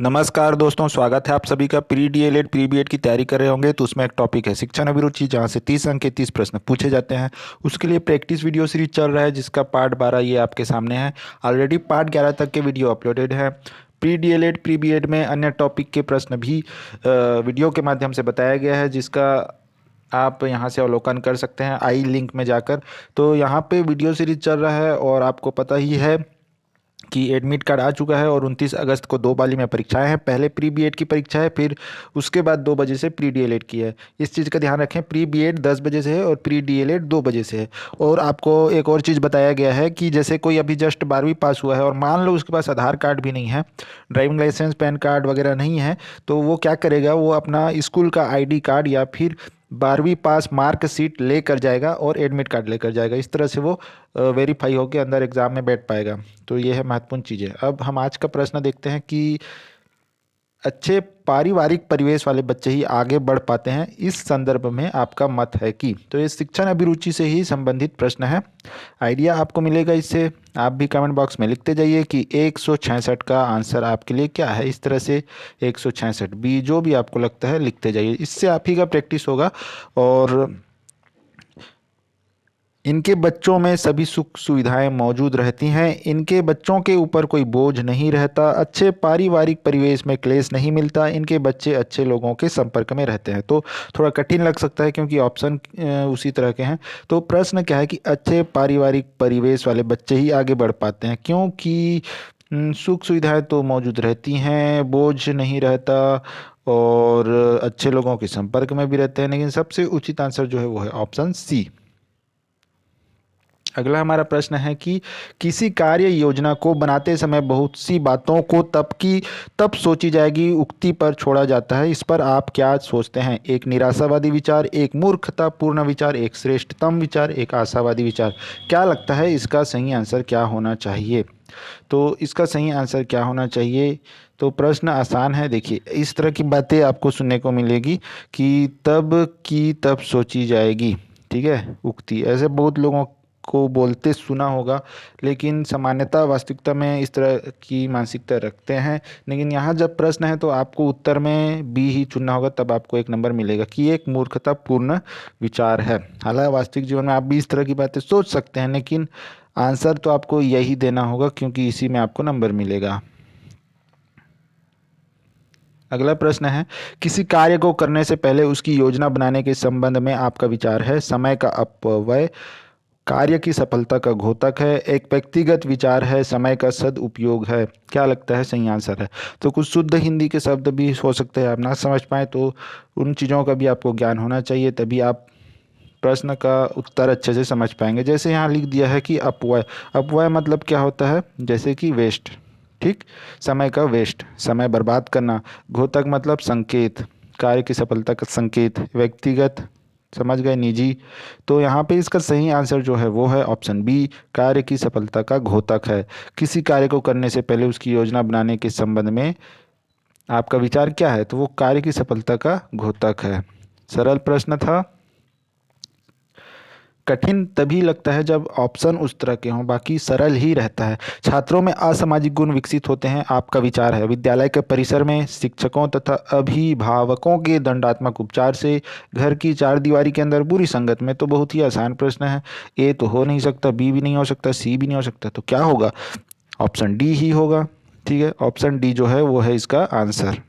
नमस्कार दोस्तों, स्वागत है आप सभी का। प्री डीएलएड प्री बीएड की तैयारी कर रहे होंगे तो उसमें एक टॉपिक है शिक्षण अभिरुचि, जहां से 30 अंक के 30 प्रश्न पूछे जाते हैं। उसके लिए प्रैक्टिस वीडियो सीरीज चल रहा है जिसका पार्ट 12 ये आपके सामने है। ऑलरेडी पार्ट 11 तक के वीडियो अपलोडेड है। प्री डीएलएड प्री बीएड में अन्य टॉपिक के प्रश्न भी वीडियो के माध्यम से बताया गया है, जिसका आप यहाँ से अवलोकन कर सकते हैं आई लिंक में जाकर। तो यहाँ पे वीडियो सीरीज चल रहा है और आपको पता ही है कि एडमिट कार्ड आ चुका है और 29 अगस्त को दो पाली में परीक्षाएं हैं। पहले प्री बीएड की परीक्षा है, फिर उसके बाद 2 बजे से प्री डीएलएड की है। इस चीज़ का ध्यान रखें, प्री बीएड 10 बजे से है और प्री डीएलएड 2 बजे से है। और आपको एक और चीज़ बताया गया है कि जैसे कोई अभी जस्ट 12वीं पास हुआ है और मान लो उसके पास आधार कार्ड भी नहीं है, ड्राइविंग लाइसेंस, पैन कार्ड वगैरह नहीं है, तो वो क्या करेगा, वो अपना स्कूल का आईडी कार्ड या फिर 12वीं पास मार्कशीट लेकर जाएगा और एडमिट कार्ड लेकर जाएगा। इस तरह से वो वेरीफाई होकर अंदर एग्ज़ाम में बैठ पाएगा। तो ये है महत्वपूर्ण चीज़ें। अब हम आज का प्रश्न देखते हैं कि अच्छे पारिवारिक परिवेश वाले बच्चे ही आगे बढ़ पाते हैं, इस संदर्भ में आपका मत है कि। तो ये शिक्षण अभिरुचि से ही संबंधित प्रश्न है। आइडिया आपको मिलेगा इससे। आप भी कमेंट बॉक्स में लिखते जाइए कि 166 का आंसर आपके लिए क्या है। इस तरह से 166 बी, जो भी आपको लगता है लिखते जाइए। इससे आप ही का प्रैक्टिस होगा और इनके बच्चों में सभी सुख सुविधाएं मौजूद रहती हैं। इनके बच्चों के ऊपर कोई बोझ नहीं रहता। अच्छे पारिवारिक परिवेश में क्लेश नहीं मिलता। इनके बच्चे अच्छे लोगों के संपर्क में रहते हैं। तो थोड़ा कठिन लग सकता है क्योंकि ऑप्शन उसी तरह के हैं। तो प्रश्न क्या है कि अच्छे पारिवारिक परिवेश वाले बच्चे ही आगे बढ़ पाते हैं, क्योंकि सुख सुविधाएं तो मौजूद रहती हैं, बोझ नहीं रहता और अच्छे लोगों के संपर्क में भी रहते हैं। लेकिन सबसे उचित आंसर जो है वो है ऑप्शन सी। अगला हमारा प्रश्न है कि किसी कार्य योजना को बनाते समय बहुत सी बातों को तब सोची जाएगी उक्ति पर छोड़ा जाता है। इस पर आप क्या सोचते हैं? एक निराशावादी विचार, एक मूर्खतापूर्ण विचार, एक श्रेष्ठतम विचार, एक आशावादी विचार। क्या लगता है इसका सही आंसर क्या होना चाहिए? तो इसका सही आंसर क्या होना चाहिए? तो प्रश्न आसान है। देखिए, इस तरह की बातें आपको सुनने को मिलेगी कि तब सोची जाएगी, ठीक है, उक्ति। ऐसे बहुत लोगों को बोलते सुना होगा, लेकिन सामान्यतः वास्तविकता में इस तरह की मानसिकता रखते हैं। लेकिन यहाँ जब प्रश्न है तो आपको उत्तर में बी ही चुनना होगा, तब आपको एक नंबर मिलेगा कि एक मूर्खतापूर्ण विचार है। हालांकि वास्तविक जीवन में आप भी इस तरह की बातें सोच सकते हैं, लेकिन आंसर तो आपको यही देना होगा क्योंकि इसी में आपको नंबर मिलेगा। अगला प्रश्न है, किसी कार्य को करने से पहले उसकी योजना बनाने के संबंध में आपका विचार है। समय का अपव्यय कार्य की सफलता का घोतक है। एक व्यक्तिगत विचार है, समय का सदुपयोग है। क्या लगता है सही आंसर है? तो कुछ शुद्ध हिंदी के शब्द भी हो सकते हैं आप ना समझ पाए, तो उन चीज़ों का भी आपको ज्ञान होना चाहिए, तभी आप प्रश्न का उत्तर अच्छे से समझ पाएंगे। जैसे यहाँ लिख दिया है कि अपव्यय। अपव्यय मतलब क्या होता है? जैसे कि वेस्ट, ठीक, समय का वेस्ट, समय बर्बाद करना। घोतक मतलब संकेत, कार्य की सफलता का संकेत। व्यक्तिगत, समझ गए, निजी। तो यहाँ पे इसका सही आंसर जो है वो है ऑप्शन बी, कार्य की सफलता का घोतक है। किसी कार्य को करने से पहले उसकी योजना बनाने के संबंध में आपका विचार क्या है? तो वो कार्य की सफलता का घोतक है। सरल प्रश्न था। कठिन तभी लगता है जब ऑप्शन उस तरह के हों, बाकी सरल ही रहता है। छात्रों में असामाजिक गुण विकसित होते हैं, आपका विचार है। विद्यालय के परिसर में शिक्षकों तथा अभिभावकों के दंडात्मक उपचार से, घर की चार दीवारी के अंदर बुरी संगत में। तो बहुत ही आसान प्रश्न है। ए तो हो नहीं सकता, बी भी नहीं हो सकता, सी भी नहीं हो सकता, तो क्या होगा? ऑप्शन डी ही होगा। ठीक है, ऑप्शन डी जो है वो है इसका आंसर।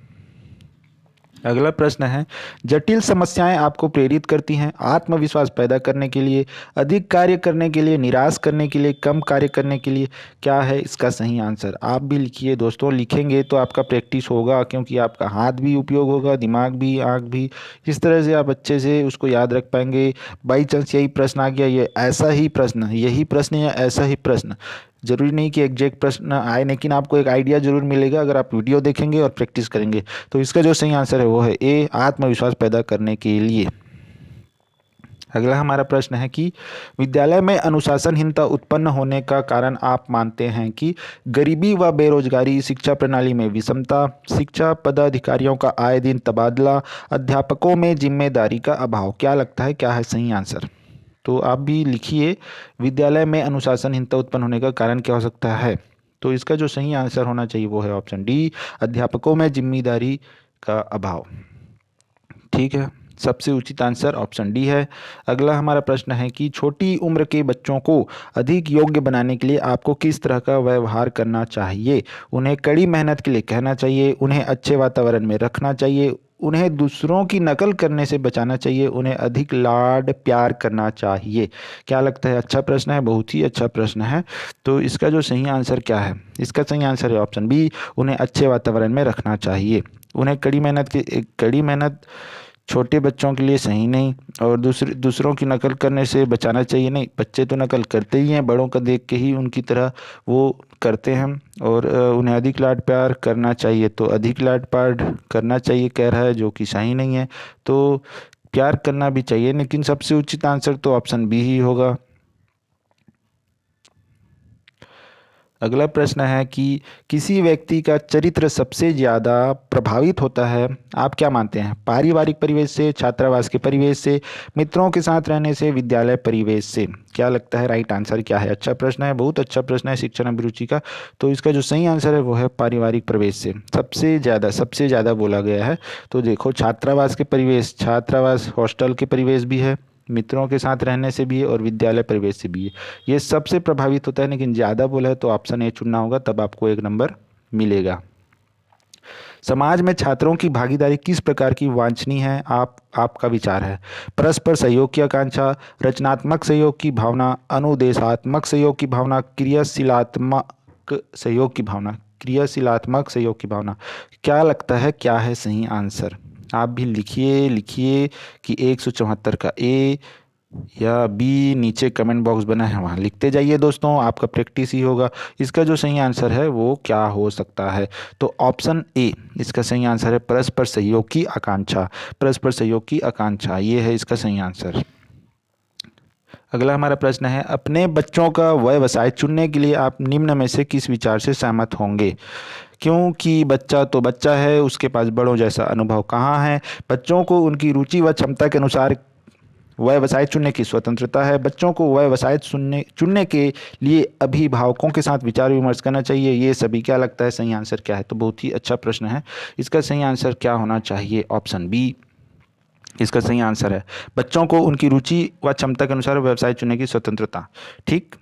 अगला प्रश्न है, जटिल समस्याएं आपको प्रेरित करती हैं आत्मविश्वास पैदा करने के लिए, अधिक कार्य करने के लिए, निराश करने के लिए, कम कार्य करने के लिए। क्या है इसका सही आंसर? आप भी लिखिए दोस्तों, लिखेंगे तो आपका प्रैक्टिस होगा, क्योंकि आपका हाथ भी उपयोग होगा, दिमाग भी, आँख भी। इस तरह से आप अच्छे से उसको याद रख पाएंगे। बाई चांस यही प्रश्न आ गया, ये ऐसा ही प्रश्न, यही प्रश्न या ऐसा ही प्रश्न, जरूरी नहीं कि एग्जैक्ट प्रश्न आए, लेकिन आपको एक आइडिया जरूर मिलेगा अगर आप वीडियो देखेंगे और प्रैक्टिस करेंगे। तो इसका जो सही आंसर है वो है ए, आत्मविश्वास पैदा करने के लिए। अगला हमारा प्रश्न है कि विद्यालय में अनुशासनहीनता उत्पन्न होने का कारण आप मानते हैं कि गरीबी व बेरोजगारी, शिक्षा प्रणाली में विषमता, शिक्षा पदाधिकारियों का आए दिन तबादला, अध्यापकों में जिम्मेदारी का अभाव। क्या लगता है क्या है सही आंसर? तो आप भी लिखिए, विद्यालय में अनुशासनहीनता उत्पन्न होने का कारण क्या हो सकता है? तो इसका जो सही आंसर होना चाहिए वो है ऑप्शन डी, अध्यापकों में जिम्मेदारी का अभाव। ठीक है, सबसे उचित आंसर ऑप्शन डी है। अगला हमारा प्रश्न है कि छोटी उम्र के बच्चों को अधिक योग्य बनाने के लिए आपको किस तरह का व्यवहार करना चाहिए? उन्हें कड़ी मेहनत के लिए कहना चाहिए, उन्हें अच्छे वातावरण में रखना चाहिए, उन्हें दूसरों की नकल करने से बचाना चाहिए, उन्हें अधिक लाड प्यार करना चाहिए। क्या लगता है? अच्छा प्रश्न है, बहुत ही अच्छा प्रश्न है। तो इसका जो सही आंसर क्या है? इसका सही आंसर है ऑप्शन बी, उन्हें अच्छे वातावरण में रखना चाहिए। उन्हें कड़ी मेहनत छोटे बच्चों के लिए सही नहीं, और दूसरों की नकल करने से बचाना चाहिए। नहीं, बच्चे तो नकल करते ही हैं, बड़ों का देख के ही उनकी तरह वो करते हैं। और उन्हें अधिक लाड प्यार करना चाहिए, तो अधिक लाड प्यार करना चाहिए कह रहा है, जो कि सही नहीं है। तो प्यार करना भी चाहिए, लेकिन सबसे उचित आंसर तो ऑप्शन बी ही होगा। अगला प्रश्न है कि किसी व्यक्ति का चरित्र सबसे ज़्यादा प्रभावित होता है, आप क्या मानते हैं? पारिवारिक परिवेश से, छात्रावास के परिवेश से, मित्रों के साथ रहने से, विद्यालय परिवेश से? क्या लगता है राइट आंसर क्या है? अच्छा प्रश्न है, बहुत अच्छा प्रश्न है शिक्षण अभिरुचि का। तो इसका जो सही आंसर है वो है पारिवारिक परिवेश से सबसे ज़्यादा बोला गया है। तो देखो, छात्रावास के परिवेश, छात्रावास हॉस्टल के परिवेश भी है, मित्रों के साथ रहने से भी है, और विद्यालय परिवेश से भी है। ये सबसे प्रभावित होता है, लेकिन ज़्यादा बोला है तो ऑप्शन ए चुनना होगा, तब आपको 1 नंबर मिलेगा। समाज में छात्रों की भागीदारी किस प्रकार की वांछनीय है, आपका विचार है? परस्पर सहयोग की आकांक्षा, रचनात्मक सहयोग की भावना, अनुदेशात्मक सहयोग की भावना, क्रियाशीलात्मक सहयोग की भावना? क्या लगता है क्या है सही आंसर? आप भी लिखिए कि 174 का ए या बी, नीचे कमेंट बॉक्स बना है वहाँ लिखते जाइए दोस्तों, आपका प्रैक्टिस ही होगा। इसका जो सही आंसर है वो क्या हो सकता है? तो ऑप्शन ए इसका सही आंसर है, परस्पर सहयोग की आकांक्षा। परस्पर सहयोग की आकांक्षा, ये है इसका सही आंसर। अगला हमारा प्रश्न है, अपने बच्चों का व्यवसाय चुनने के लिए आप निम्न में से किस विचार से सहमत होंगे? क्योंकि बच्चा तो बच्चा है, उसके पास बड़ों जैसा अनुभव कहाँ है। बच्चों को उनकी रुचि व क्षमता के अनुसार व्यवसाय चुनने की स्वतंत्रता है। बच्चों को व्यवसाय चुनने के लिए अभिभावकों के साथ विचार विमर्श करना चाहिए। ये सभी, क्या लगता है सही आंसर क्या है? तो बहुत ही अच्छा प्रश्न है। इसका सही आंसर क्या होना चाहिए? ऑप्शन बी इसका सही आंसर है, बच्चों को उनकी रुचि व क्षमता के अनुसार व्यवसाय चुनने की स्वतंत्रता। ठीक।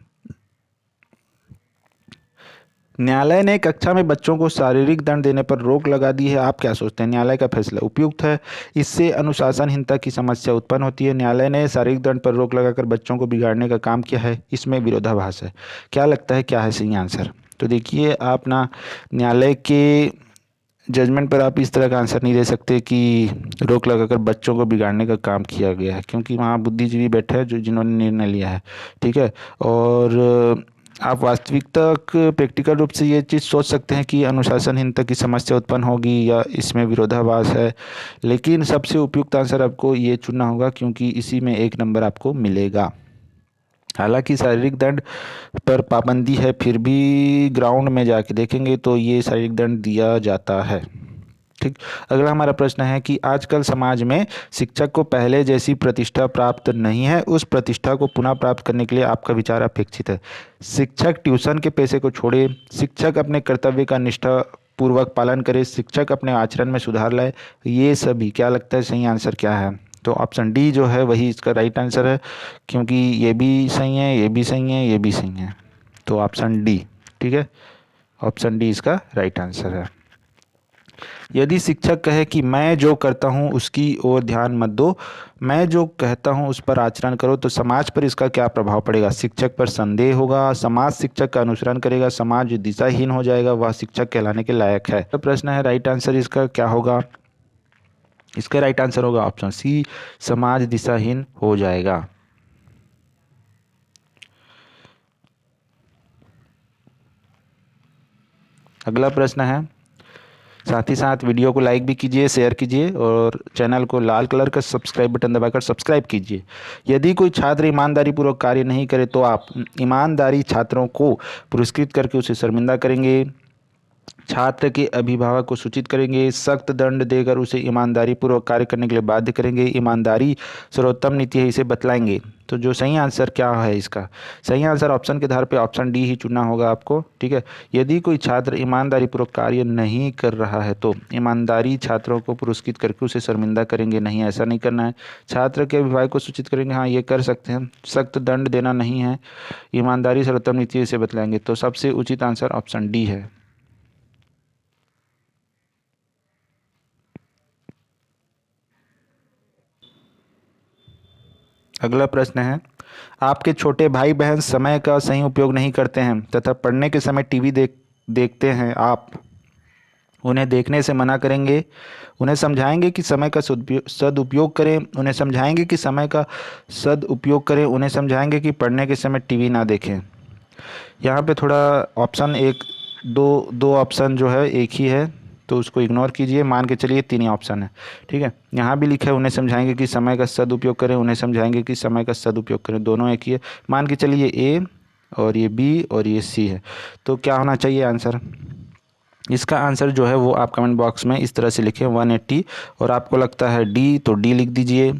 न्यायालय ने कक्षा में बच्चों को शारीरिक दंड देने पर रोक लगा दी है, आप क्या सोचते हैं? न्यायालय का फैसला उपयुक्त है? इससे अनुशासनहीनता की समस्या उत्पन्न होती है। न्यायालय ने शारीरिक दंड पर रोक लगाकर बच्चों को बिगाड़ने का काम किया है, इसमें विरोधाभास है। क्या लगता है क्या है सही आंसर? तो देखिए, आप ना न्यायालय के जजमेंट पर आप इस तरह का आंसर नहीं दे सकते कि रोक लगाकर बच्चों को बिगाड़ने का काम किया गया है, क्योंकि वहाँ बुद्धिजीवी बैठे हैं जिन्होंने निर्णय लिया है। ठीक है, और आप वास्तविकता प्रैक्टिकल रूप से ये चीज़ सोच सकते हैं कि अनुशासनहीनता की समस्या उत्पन्न होगी या इसमें विरोधाभास है, लेकिन सबसे उपयुक्त आंसर आपको ये चुनना होगा, क्योंकि इसी में 1 नंबर आपको मिलेगा। हालांकि शारीरिक दंड पर पाबंदी है, फिर भी ग्राउंड में जाके देखेंगे तो ये शारीरिक दंड दिया जाता है। ठीक। अगला हमारा प्रश्न है कि आजकल समाज में शिक्षक को पहले जैसी प्रतिष्ठा प्राप्त नहीं है, उस प्रतिष्ठा को पुनः प्राप्त करने के लिए आपका विचार अपेक्षित है। शिक्षक ट्यूशन के पैसे को छोड़े, शिक्षक अपने कर्तव्य का निष्ठा पूर्वक पालन करे, शिक्षक अपने आचरण में सुधार लाए। ये सभी, क्या लगता है सही आंसर क्या है? तो ऑप्शन डी जो है वही इसका राइट आंसर है, क्योंकि ये भी सही है, ये भी सही है, ये भी सही है। तो ऑप्शन डी, ठीक है, ऑप्शन डी इसका राइट आंसर है। यदि शिक्षक कहे कि मैं जो करता हूँ उसकी ओर ध्यान मत दो, मैं जो कहता हूँ उस पर आचरण करो, तो समाज पर इसका क्या प्रभाव पड़ेगा? शिक्षक पर संदेह होगा, समाज शिक्षक का अनुसरण करेगा, समाज दिशाहीन हो जाएगा, वह शिक्षक कहलाने के लायक है। तो प्रश्न है राइट आंसर इसका क्या होगा? इसका राइट आंसर होगा ऑप्शन सी, समाज दिशाहीन हो जाएगा। अगला प्रश्न है, साथ ही साथ वीडियो को लाइक भी कीजिए, शेयर कीजिए, और चैनल को लाल कलर का सब्सक्राइब बटन दबाकर सब्सक्राइब कीजिए। यदि कोई छात्र ईमानदारी पूर्वक कार्य नहीं करे तो आप ईमानदारी छात्रों को पुरस्कृत करके उसे शर्मिंदा करेंगे, छात्र के अभिभावक को सूचित करेंगे, सख्त दंड देकर उसे ईमानदारी पूर्वक कार्य करने के लिए बाध्य करेंगे, ईमानदारी सर्वोत्तम नीति है इसे बतलाएंगे। तो जो सही आंसर क्या है इसका, सही आंसर ऑप्शन के आधार पे ऑप्शन डी ही चुनना होगा आपको। ठीक है, यदि कोई छात्र ईमानदारी पूर्वक कार्य नहीं कर रहा है तो ईमानदारी छात्रों को पुरस्कृत करके उसे शर्मिंदा करेंगे, नहीं ऐसा नहीं करना है। छात्र के अभिभावक को सूचित करेंगे, हाँ ये कर सकते हैं, सख्त दंड देना नहीं है, ईमानदारी सर्वोत्तम नीति इसे बतलाएंगे। तो सबसे उचित आंसर ऑप्शन डी है। अगला प्रश्न है, आपके छोटे भाई बहन समय का सही उपयोग नहीं करते हैं तथा पढ़ने के समय टीवी देखते हैं, आप उन्हें देखने से मना करेंगे, उन्हें समझाएंगे कि समय का सदुपयोग करें, उन्हें समझाएंगे कि समय का सदुपयोग करें, उन्हें समझाएंगे कि पढ़ने के समय टीवी ना देखें। यहाँ पे थोड़ा ऑप्शन एक दो ऑप्शन जो है एक ही है, तो उसको इग्नोर कीजिए, मान के चलिए तीन ही ऑप्शन है। ठीक है, यहाँ भी लिखा है उन्हें समझाएंगे कि समय का सदुपयोग करें, उन्हें समझाएंगे कि समय का सदुपयोग करें, दोनों एक ही है। मान के चलिए ए और ये बी और ये सी है, तो क्या होना चाहिए आंसर? इसका आंसर जो है वो आप कमेंट बॉक्स में इस तरह से लिखें 180, और आपको लगता है डी तो डी लिख दीजिए,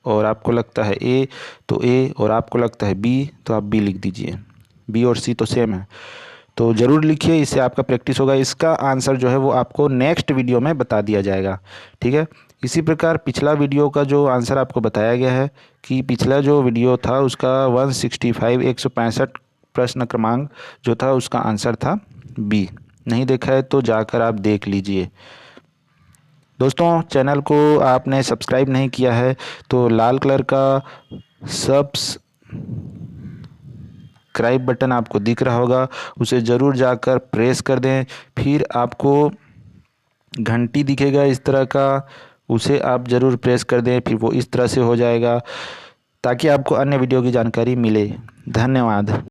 और आपको लगता है ए तो ए, और आपको लगता है बी तो आप बी लिख दीजिए। बी और सी तो सेम है, तो ज़रूर लिखिए, इससे आपका प्रैक्टिस होगा। इसका आंसर जो है वो आपको नेक्स्ट वीडियो में बता दिया जाएगा। ठीक है, इसी प्रकार पिछला वीडियो का जो आंसर आपको बताया गया है कि पिछला जो वीडियो था उसका 165 165 प्रश्न क्रमांक जो था उसका आंसर था बी। नहीं देखा है तो जाकर आप देख लीजिए। दोस्तों, चैनल को आपने सब्सक्राइब नहीं किया है तो लाल कलर का सब्सक्राइब बटन आपको दिख रहा होगा, उसे ज़रूर जाकर प्रेस कर दें। फिर आपको घंटी दिखेगा इस तरह का, उसे आप ज़रूर प्रेस कर दें, फिर वो इस तरह से हो जाएगा ताकि आपको अन्य वीडियो की जानकारी मिले। धन्यवाद।